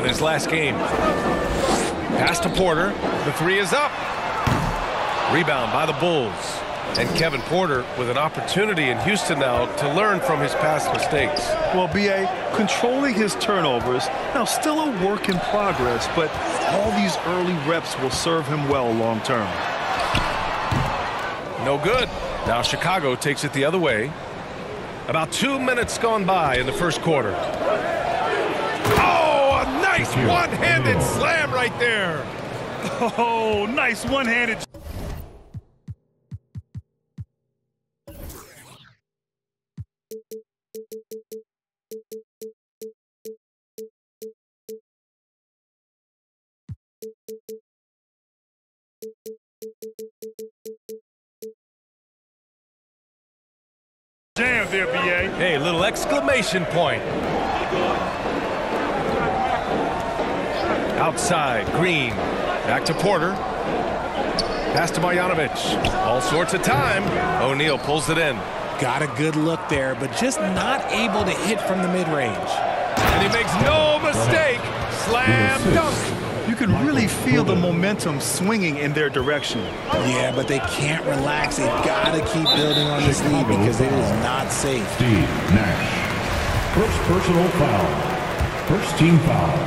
his last game. Pass to Porter. The three is up. Rebound by the Bulls. And Kevin Porter with an opportunity in Houston now to learn from his past mistakes. Well, B.A., controlling his turnovers, now still a work in progress, but all these early reps will serve him well long term. No good. Now Chicago takes it the other way. About 2 minutes gone by in the first quarter. Oh, a nice one-handed slam right there. Oh, nice one-handed. Jam there, B.A. Hey, little exclamation point. Outside, Green. Back to Porter. Pass to Marjanovic. All sorts of time. O'Neal pulls it in. Got a good look there, but just not able to hit from the mid-range. And he makes no mistake. Slam dunk. You can really feel the momentum swinging in their direction. Yeah, but they can't relax. They've got to keep building on this lead because it is not safe. Steve Nash. First personal foul. First team foul.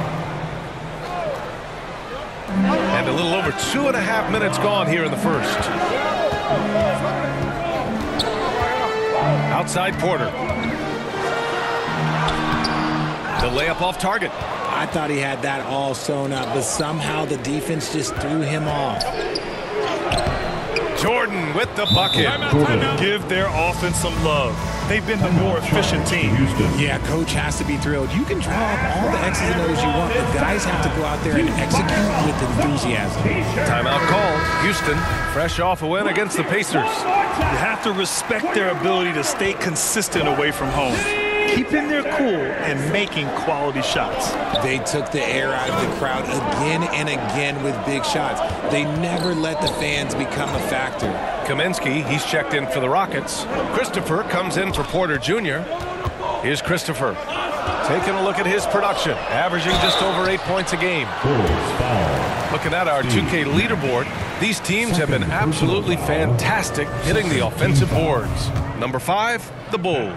And a little over 2.5 minutes gone here in the first. Outside Porter. The layup off target. I thought he had that all sewn up, but somehow the defense just threw him off. Jordan with the bucket. Give their offense some love. They've been the more efficient team. Yeah, coach has to be thrilled. You can draw up all the X's and O's you want, but guys have to go out there and execute with enthusiasm. Timeout call. Houston, fresh off a win against the Pacers. You have to respect their ability to stay consistent away from home. Keeping their cool and making quality shots. They took the air out of the crowd again and again with big shots. They never let the fans become a factor. Kaminsky, he's checked in for the Rockets. Christopher comes in for Porter Jr. Here's Christopher. Taking a look at his production, averaging just over 8 points a game. Looking at our 2K leaderboard, these teams have been absolutely fantastic hitting the offensive boards. Number 5, the Bulls.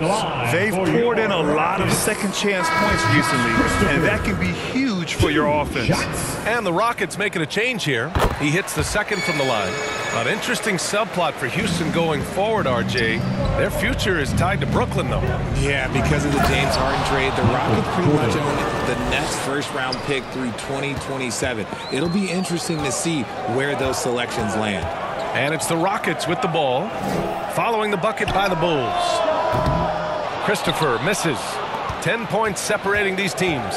They've poured in a lot of second chance points recently, and that can be huge for your offense. And the Rockets making a change here. He hits the second from the line. An interesting subplot for Houston going forward, RJ. Their future is tied to Brooklyn, though. Yeah, because of the James Harden trade, the Rockets pretty much own the Nets' first-round pick through 2027. It'll be interesting to see where those selections land. And it's the Rockets with the ball, following the bucket by the Bulls. Christopher misses. 10 points separating these teams.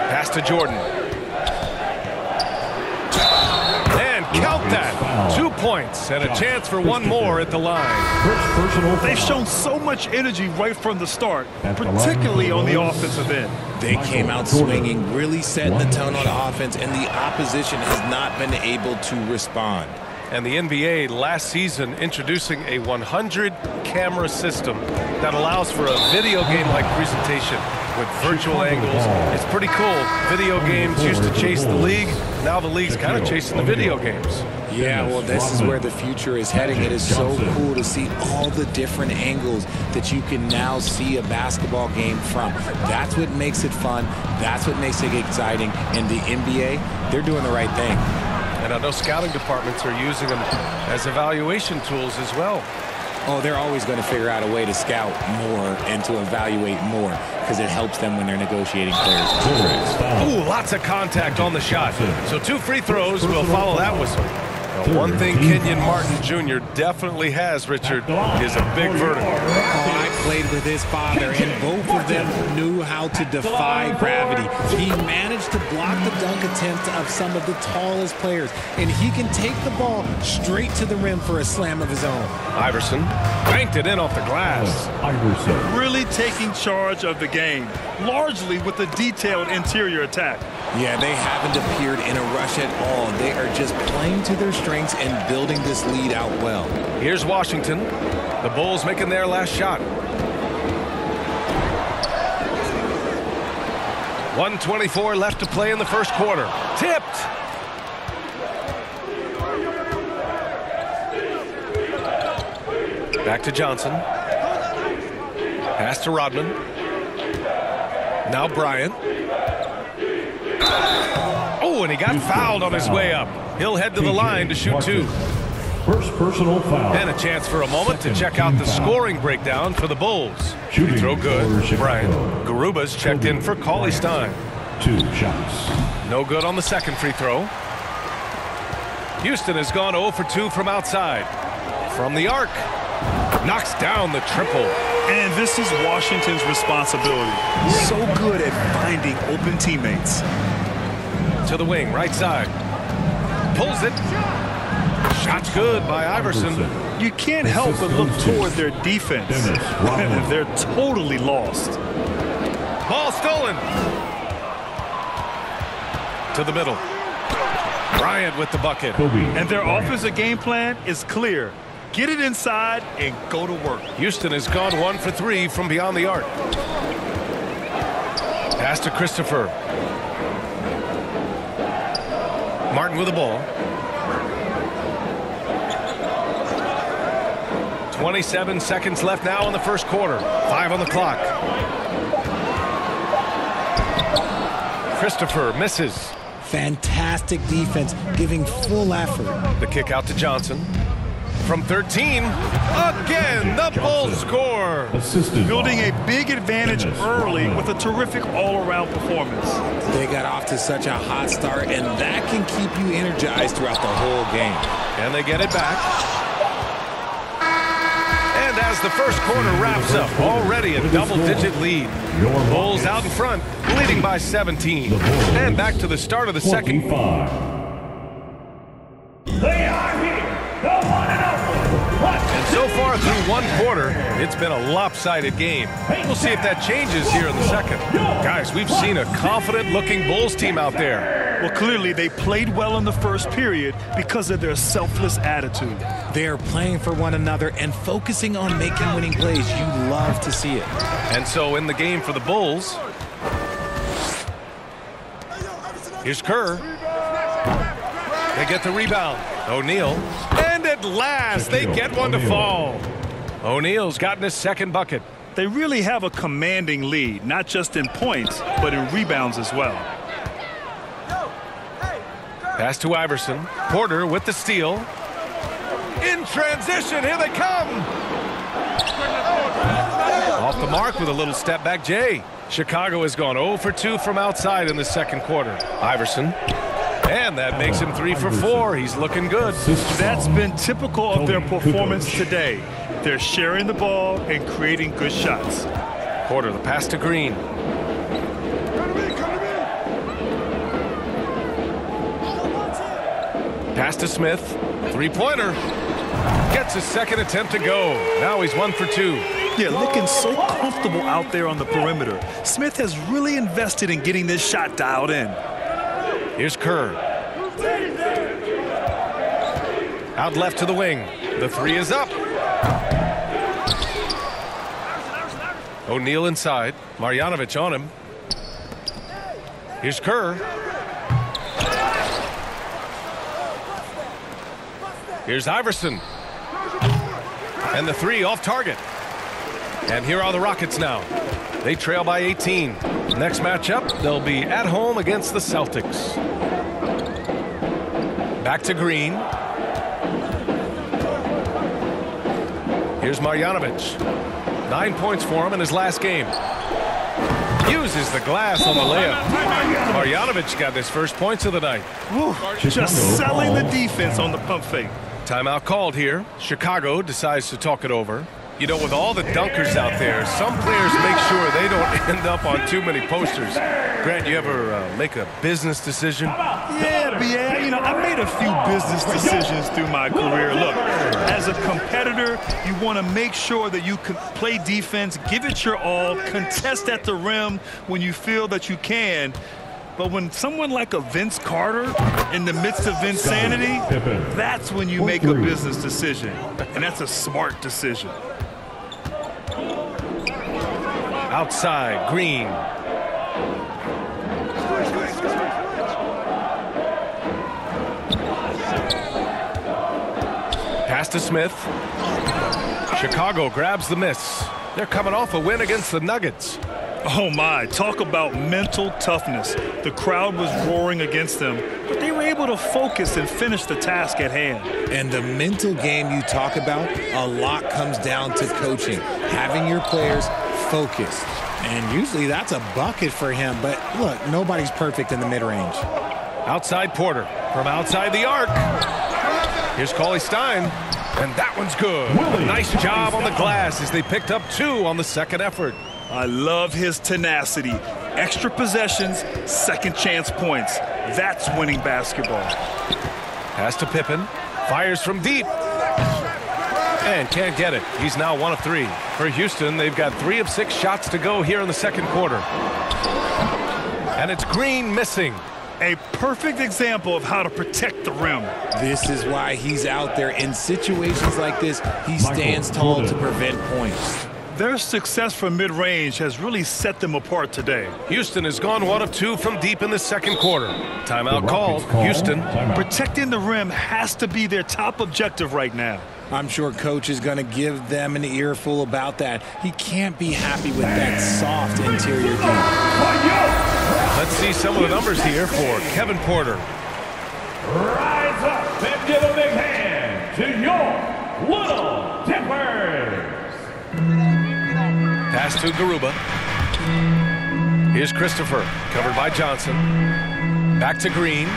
Pass to Jordan. And count that. 2 points and a chance for one more at the line. They've shown so much energy right from the start, particularly on the offensive end. They came out swinging, really setting the tone on offense, and the opposition has not been able to respond. And the NBA last season introducing a 100-camera system that allows for a video game-like presentation with virtual angles. It's pretty cool. Video games used to chase the league. Now the league's kind of chasing the video games. Yeah, well, this is where the future is heading. It is so cool to see all the different angles that you can now see a basketball game from. That's what makes it fun. That's what makes it exciting. And the NBA, they're doing the right thing. And I know scouting departments are using them as evaluation tools as well. Oh, they're always going to figure out a way to scout more and to evaluate more because it helps them when they're negotiating players. Ooh, lots of contact on the shot. So 2 free throws will follow that whistle. Now, one thing Kenyon Martin Jr. definitely has, Richard, is a big vertical. Oh, I played with his father, and both of them knew how to defy gravity. He managed to block the dunk attempt of some of the tallest players, and he can take the ball straight to the rim for a slam of his own. Iverson banked it in off the glass. Iverson. Really taking charge of the game, largely with a detailed interior attack. Yeah, they haven't appeared in a rush at all. They are just playing to their strengths and building this lead out well. Here's Washington. The Bulls making their last shot. 1:24 left to play in the first quarter. Tipped. Back to Johnson. Pass to Rodman. Now Bryant. Oh, and he got fouled on his way up. He'll head to the line to shoot two. First personal foul. And a chance for a moment to check out the scoring breakdown for the Bulls. Free throw good. Bryant. Garuba's checked in for Cauley Stein. 2 shots. No good on the second free throw. Houston has gone 0 for 2 from outside. From the arc. Knocks down the triple. And this is Washington's responsibility. So good at finding open teammates. To the wing, right side. Pulls it. Shot's good by Iverson. You can't help but look toward their defense. They're totally lost. Ball stolen. To the middle. Bryant with the bucket. And their offensive game plan is clear. Get it inside and go to work. Houston has gone 1 for 3 from beyond the arc. Pass to Christopher. Martin with the ball. 27 seconds left now in the first quarter. 5 on the clock. Christopher misses. Fantastic defense, giving full effort. The kick out to Johnson. From 13, again, the Bulls score. Building a big advantage early with a terrific all-around performance. They got off to such a hot start, and that can keep you energized throughout the whole game. And they get it back. And as the first quarter wraps up, already a double-digit lead. Bulls out in front, leading by 17. And back to the start of the second. They are here, the one and only. And so far through one quarter, it's been a lopsided game. We'll see if that changes here in the second. Guys, we've seen a confident-looking Bulls team out there. Well, clearly they played well in the first period because of their selfless attitude. They are playing for one another and focusing on making winning plays. You love to see it. And so in the game for the Bulls, here's Kerr. They get the rebound. O'Neal. And at last, they get one to fall. O'Neal's gotten his second bucket. They really have a commanding lead, not just in points, but in rebounds as well. Pass to Iverson. Porter with the steal. In transition, here they come. Off the mark with a little step back, Jay. Chicago has gone 0 for 2 from outside in the second quarter. Iverson. And that makes him 3 for 4. He's looking good. That's been typical of their performance today. They're sharing the ball and creating good shots. Porter, the pass to Green. Pass to Smith. Three-pointer. Gets his second attempt to go. Now he's 1 for 2. Yeah, looking so comfortable out there on the perimeter. Smith has really invested in getting this shot dialed in. Here's Kerr. Out left to the wing. The three is up. O'Neal inside. Marjanovic on him. Here's Kerr. Here's Iverson. And the three off target. And here are the Rockets now. They trail by 18. Next matchup, they'll be at home against the Celtics. Back to Green. Here's Marjanovic. 9 points for him in his last game. Uses the glass on the layup. Marjanovic got his first points of the night. Whew, just selling the defense on the pump fake. Timeout called here. Chicago decides to talk it over. You know, with all the dunkers out there, some players make sure they don't end up on too many posters. Grant, you ever make a business decision? Yeah, you know, I made a few business decisions through my career. Look, as a competitor, you want to make sure that you can play defense, give it your all, contest at the rim when you feel that you can. But when someone like a Vince Carter in the midst of insanity, that's when you make a business decision. And that's a smart decision. Outside, Green. Pass to Smith. Chicago grabs the miss. They're coming off a win against the Nuggets. Oh my, talk about mental toughness. The crowd was roaring against them, but they were able to focus and finish the task at hand. And the mental game you talk about, a lot comes down to coaching, having your players focused. And usually that's a bucket for him, but look, nobody's perfect in the mid-range. Outside Porter from outside the arc. Here's Cauley Stein, and that one's good. Nice job on the glass as they picked up 2 on the second effort. I love his tenacity. Extra possessions, second chance points. That's winning basketball. Pass to Pippen. Fires from deep. And can't get it. He's now 1 of 3. For Houston, they've got 3 of 6 shots to go here in the second quarter. And it's Green missing. A perfect example of how to protect the rim. This is why he's out there. In situations like this, he stands tall to prevent points. Their success from mid-range has really set them apart today. Houston has gone 1 of 2 from deep in the second quarter. Timeout called. Houston. Protecting the rim has to be their top objective right now. I'm sure Coach is going to give them an earful about that. He can't be happy with that soft interior game. Let's see some of the numbers here for Kevin Porter. Rise up and give a big hand to your Little Tippers. Pass to Garuba. Here's Christopher, covered by Johnson. Back to Green.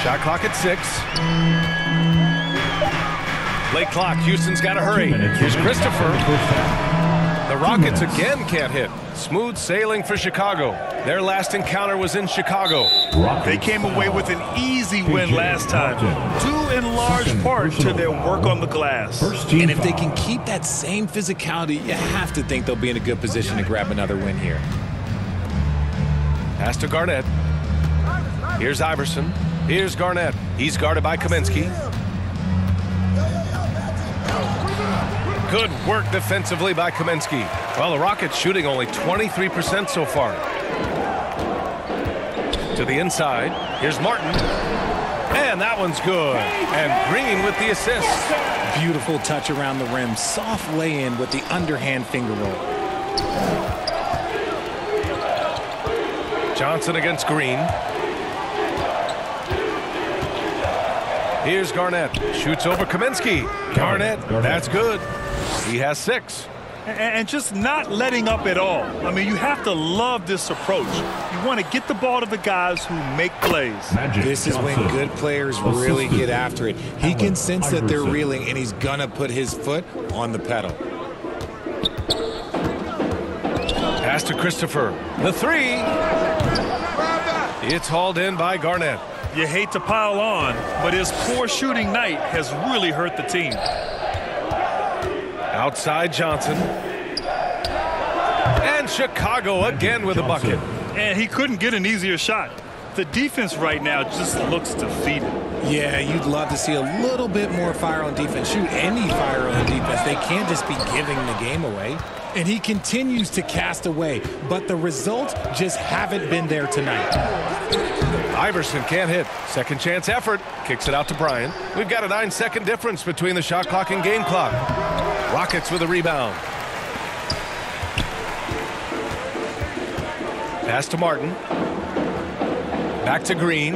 Shot clock at 6. Late clock, Houston's got to hurry. Here's Christopher. The Rockets again can't hit. Smooth sailing for Chicago. Their last encounter was in Chicago. They came away with an easy win last time, due in large part to their work on the glass. And if they can keep that same physicality, you have to think they'll be in a good position to grab another win here. Pass to Garnett. Here's Iverson. Here's Garnett. He's guarded by Kaminsky. Good work defensively by Kaminsky. Well, the Rockets shooting only 23% so far. To the inside. Here's Martin. And that one's good. And Green with the assist. Beautiful touch around the rim. Soft lay-in with the underhand finger roll. Johnson against Green. Here's Garnett. Shoots over Kaminsky. Garnett, that's good. He has 6. And just not letting up at all. I mean, you have to love this approach. You want to get the ball to the guys who make plays. This is when good players really get after it. He can sense that they're reeling, and he's going to put his foot on the pedal. Pass to Christopher. The 3. It's hauled in by Garnett. You hate to pile on, but his poor shooting night has really hurt the team. Outside Johnson. And Chicago again with a bucket. And he couldn't get an easier shot. The defense right now just looks defeated. Yeah, you'd love to see a little bit more fire on defense. Shoot any fire on defense. They can't just be giving the game away. And he continues to cast away, but the results just haven't been there tonight. Iverson can't hit. Second chance effort. Kicks it out to Bryant. We've got a 9-second difference between the shot clock and game clock. Rockets with a rebound. Pass to Martin. Back to Green.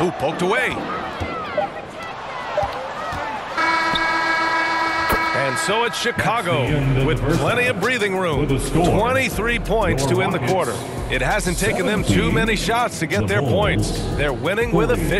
Ooh, poked away. And so it's Chicago with plenty of breathing room. 23 points to end the quarter. It hasn't taken them too many shots to get their points. They're winning with efficiency.